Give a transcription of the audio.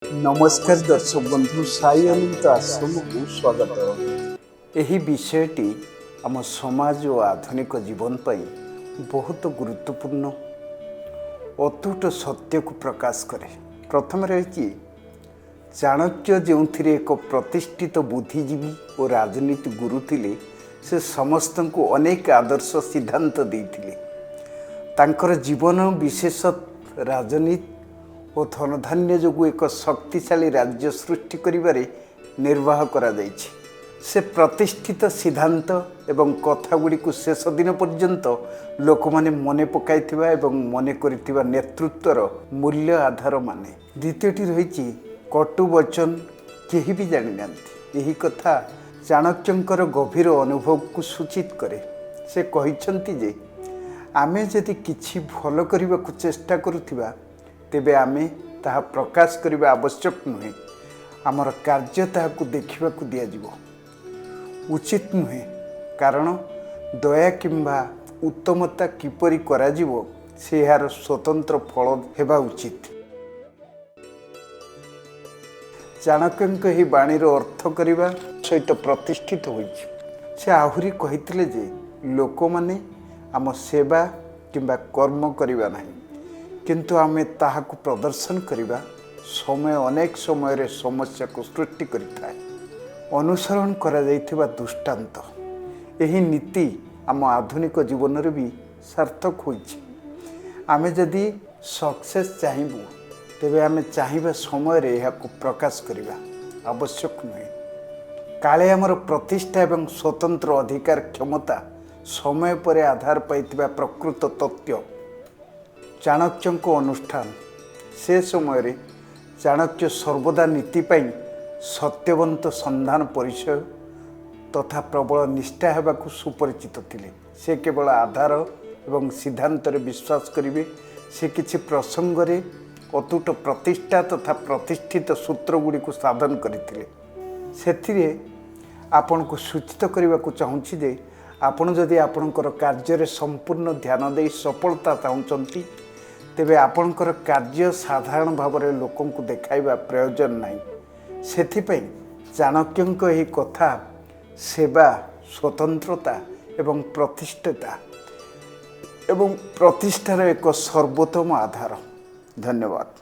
नमस्कार दर्शक बंधु साई अनंत आश्रम को स्वागत। यही विषयटी आम समाज और आधुनिक जीवन पर बहुत गुरुत्वपूर्ण अतुट सत्य को प्रकाश करे। प्रथम रही चाणक्य जो एक प्रतिष्ठित बुद्धिजीवी और राजनीति गुरु थे, से समस्त को अनेक आदर्श सिद्धांत देते। तांकर जीवन विशेष राजनीति और धनधान्य जो एक शक्तिशाली राज्य सृष्टि करिबारे निर्वाह करा जाइछि। से प्रतिष्ठित सिद्धांत एवं कथागुड़ी को शेष दिन पर्यंत लोक माने मने पकाइथिबा एवं मने करिथिबा नेतृत्वर मूल्य आधार माने। द्वितीयटी रहिछि कटु वचन केही भी जानि नांती। यही कथा चाणक्यंकर गभीर अनुभव को सूचित करे। से कहिछंती जे आमे यदि किछि भल करिबाकु चेष्टा करुथिबा तेबे आमे ताहा प्रकाश करने आवश्यक नुहे। आमर कार्य ताहाकु देखिबाकु दियाजिबो उचित नुहे, कारण दया किंबा उत्तमता किपरि कराजिबो से यार स्वतंत्र फल हेबा उचित। चाणक्यंक ही बाणीर अर्थ करिबा सहित प्रतिष्ठित होइछि। से आहुरी कहिथिले जे लोक माने आम सेवा किंबा कर्म करिबा नाही, किंतु आमे ताहाकु प्रदर्शन करिबा समय अनेक समय रे समस्या को सृष्टि करिथाय। अनुसरण करा जाइथिबा दृष्टांत एही नीति आम आधुनिक जीवन रे भी सार्थक होइछि। आमे जदि सक्सेस चाहिबु तेबे आमे चाहिबा समय रे एहाकु प्रकाश करिबा आवश्यक नुहे। काले आमर प्रतिष्ठा एवं स्वतंत्र अधिकार क्षमता समय पर आधार पाइथिबा प्रकृत तथ्य चाणक्यंको अनुष्ठान। से समय रे चाणक्य सर्वदा नीति पाई सत्यवंत संधान परिचय तथा प्रबल निष्ठा हेबाकु सुपरिचित थिले। से केवल आधार एवं सिद्धांत रे विश्वास करिवे। से किछि प्रसंग रे अतुट प्रतिष्ठा तथा प्रतिष्ठित सूत्र गुडी को साधन करिथिले। सेथिरे आपन को सूचित करबाकु चाहूछि जे आपन जदि आपनकर कार्य रे संपूर्ण ध्यान देई सफलता चाहूचंती तेबे आपनकर कार्य साधारण भाव में लोकों को देखाइबा प्रयोजन नहीं। सेथिपई चाणक्यंक यही कथा सेवा, स्वतंत्रता एवं प्रतिष्ठता एवं प्रतिष्ठार एक सर्वोत्तम आधार। धन्यवाद।